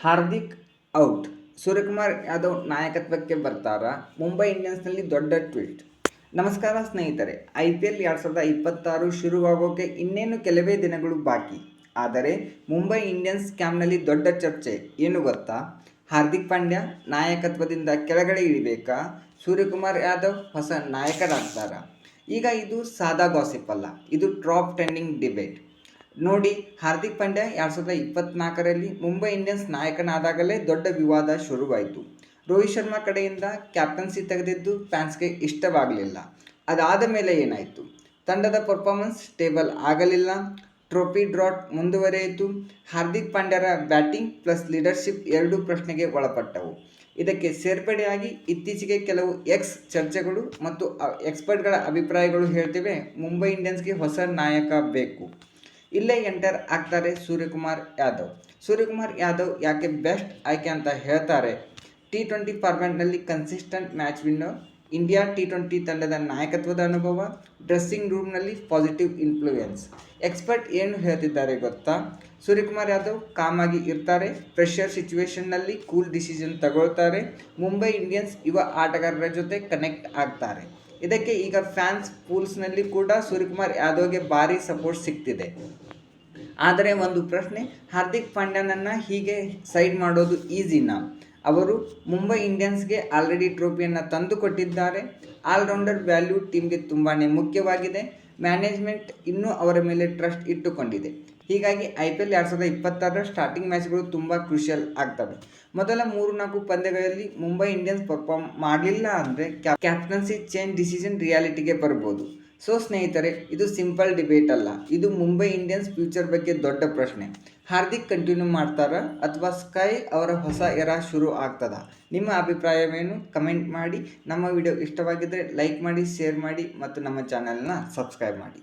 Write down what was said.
Hardik out, Suryakumar Yadav ನಾಯಕತ್ವಕ್ಕೆ ಬರ್ತಾರಾ? ಮುಂಬೈ ಇಂಡಿಯನ್ಸ್ನಲ್ಲಿ ದೊಡ್ಡ tweet. ನಮಸ್ಕಾರ ಸ್ನೇಹಿತರೆ, IPL 2026 ಶುರುವಾಗೋಕೆ ಇನ್ನೇನು ಕೆಲವೇ ದಿನಗಳು ಬಾಕಿ. ಆದರೆ ಮುಂಬೈ ಇಂಡಿಯನ್ಸ್ ಕ್ಯಾಂಪ್ನಲ್ಲಿ ದೊಡ್ಡ ಚರ್ಚೆ ಏನು ಗೊತ್ತಾ? ಹಾರ್ದಿಕ್ ಪಾಂಡ್ಯ ನಾಯಕತ್ವದಿಂದ ಕೆಳಗಡೆ ಇಳಿಬೇಕಾ? ಸೂರ್ಯಕುಮಾರ್ ಯಾದವ್ ಹೊಸ ನಾಯಕರಾಗ್ತಾರಾ? ಈಗ ಇದು ಸಾದಾ ಗಾಸಿಪ್ ಅಲ್ಲ, ಇದು ಟಾಪ್ ಟ್ರೆಂಡಿಂಗ್ ಡಿಬೇಟ್. ನೋಡಿ, ಹಾರ್ದಿಕ್ ಪಾಂಡ್ಯ 2024ರಲ್ಲಿ ಮುಂಬೈ ಇಂಡಿಯನ್ಸ್ ನಾಯಕನಾದಾಗಲೇ ದೊಡ್ಡ ವಿವಾದ ಶುರುವಾಯಿತು. ರೋಹಿತ್ ಶರ್ಮಾ ಕಡೆಯಿಂದ ಕ್ಯಾಪ್ಟನ್ಸಿ ತೆಗೆದಿದ್ದು ಫ್ಯಾನ್ಸ್ಗೆ ಇಷ್ಟವಾಗಲಿಲ್ಲ. ಅದಾದ ಮೇಲೆ ಏನಾಯಿತು? ತಂಡದ ಪರ್ಫಾರ್ಮೆನ್ಸ್ ಸ್ಟೇಬಲ್ ಆಗಲಿಲ್ಲ, ಟ್ರೋಫಿ ಡ್ರಾಟ್ ಮುಂದುವರಿಯಿತು. ಹಾರ್ದಿಕ್ ಪಾಂಡ್ಯರ ಬ್ಯಾಟಿಂಗ್ ಪ್ಲಸ್ ಲೀಡರ್ಶಿಪ್ ಎರಡೂ ಪ್ರಶ್ನೆಗೆ ಒಳಪಟ್ಟವು. ಇದಕ್ಕೆ ಸೇರ್ಪಡೆಯಾಗಿ ಇತ್ತೀಚೆಗೆ ಕೆಲವು ಚರ್ಚೆಗಳು ಮತ್ತು ಎಕ್ಸ್ಪರ್ಟ್ಗಳ ಅಭಿಪ್ರಾಯಗಳು ಹೇಳ್ತಿವೆ ಮುಂಬೈ ಇಂಡಿಯನ್ಸ್ಗೆ ಹೊಸ ನಾಯಕ ಬೇಕು. ಇಲ್ಲೇ ಎಂಟರ್ ಆಗ್ತಾರೆ ಸೂರ್ಯಕುಮಾರ್ ಯಾದವ್. ಸೂರ್ಯಕುಮಾರ್ ಯಾದವ್ ಯಾಕೆ ಬೆಸ್ಟ್ ಆಯ್ಕೆ ಅಂತ ಹೇಳ್ತಾರೆ? T20 ಫಾರ್ಮ್ಯಾಟ್ನಲ್ಲಿ consistent match winner, India T20 ತಂಡದ ನಾಯಕತ್ವದ ಅನುಭವ, ಡ್ರೆಸ್ಸಿಂಗ್ ರೂಮ್ನಲ್ಲಿ ಪಾಸಿಟಿವ್ ಇನ್ಫ್ಲೂಯೆನ್ಸ್. ಎಕ್ಸ್ಪರ್ಟ್ ಏನು ಹೇಳ್ತಿದ್ದಾರೆ ಗೊತ್ತಾ? ಸೂರ್ಯಕುಮಾರ್ ಯಾದವ್ ಕಾಮ್ ಆಗಿ ಇರ್ತಾರೆ, ಪ್ರೆಷರ್ ಸಿಚುವೇಶನ್ನಲ್ಲಿ ಕೂಲ್ ಡಿಸಿಷನ್ ತಗೊಳ್ತಾರೆ, ಮುಂಬೈ ಇಂಡಿಯನ್ಸ್ ಯುವ ಆಟಗಾರರ ಜೊತೆ ಕನೆಕ್ಟ್ ಆಗ್ತಾರೆ. ಇದಕ್ಕೆ ಈಗ ಫ್ಯಾನ್ಸ್ ಪೂಲ್ಸ್ನಲ್ಲಿ ಕೂಡ ಸೂರ್ಯಕುಮಾರ್ ಯಾದವ್ಗೆ ಭಾರಿ ಸಪೋರ್ಟ್ ಸಿಗ್ತಿದೆ. ಆದರೆ ಒಂದು ಪ್ರಶ್ನೆ, ಹಾರ್ದಿಕ್ ಪಾಂಡ್ಯನನ್ನು ಹೀಗೆ ಸೈಡ್ ಮಾಡೋದು ಈಸಿನಾ? ಅವರು ಮುಂಬೈ ಇಂಡಿಯನ್ಸ್ಗೆ ಆಲ್ರೆಡಿ ಟ್ರೋಫಿಯನ್ನು ತಂದು ಕೊಟ್ಟಿದ್ದಾರೆ. ಆಲ್ರೌಂಡರ್ ವ್ಯಾಲ್ಯೂ ಟೀಮ್ಗೆ ತುಂಬಾ ಮುಖ್ಯವಾಗಿದೆ. ಮ್ಯಾನೇಜ್ಮೆಂಟ್ ಇನ್ನೂ ಅವರ ಮೇಲೆ ಟ್ರಸ್ಟ್ ಇಟ್ಟುಕೊಂಡಿದೆ. ಹೀಗಾಗಿ IPL 2026ರ ಸ್ಟಾರ್ಟಿಂಗ್ ಮ್ಯಾಚ್ಗಳು ತುಂಬ ಕ್ರೂಷಿಯಲ್ ಆಗ್ತವೆ. ಮೊದಲ 3-4 ಪಂದ್ಯಗಳಲ್ಲಿ ಮುಂಬೈ ಇಂಡಿಯನ್ಸ್ ಪರ್ಫಾರ್ಮ್ ಮಾಡಲಿಲ್ಲ ಅಂದರೆ ಕ್ಯಾಪ್ಟನ್ಸಿ ಚೇಂಜ್ ಡಿಸಿಷನ್ ರಿಯಾಲಿಟಿಗೆ ಬರ್ಬೋದು. ಸೊ ಸ್ನೇಹಿತರೆ, ಇದು ಸಿಂಪಲ್ ಡಿಬೇಟ್ ಅಲ್ಲ, ಇದು ಮುಂಬೈ ಇಂಡಿಯನ್ಸ್ ಫ್ಯೂಚರ್ ಬಗ್ಗೆ ದೊಡ್ಡ ಪ್ರಶ್ನೆ. ಹಾರ್ದಿಕ್ ಕಂಟಿನ್ಯೂ ಮಾಡ್ತಾರಾ ಅಥವಾ ಸ್ಕೈ ಅವರ ಹೊಸ ಎರಾ ಶುರು ಆಗ್ತದಾ? ನಿಮ್ಮ ಅಭಿಪ್ರಾಯವೇನು? ಕಮೆಂಟ್ ಮಾಡಿ. ನಮ್ಮ ವಿಡಿಯೋ ಇಷ್ಟವಾಗಿದ್ದರೆ ಲೈಕ್ ಮಾಡಿ, ಶೇರ್ ಮಾಡಿ ಮತ್ತು ನಮ್ಮ ಚಾನಲ್ನ ಸಬ್ಸ್ಕ್ರೈಬ್ ಮಾಡಿ.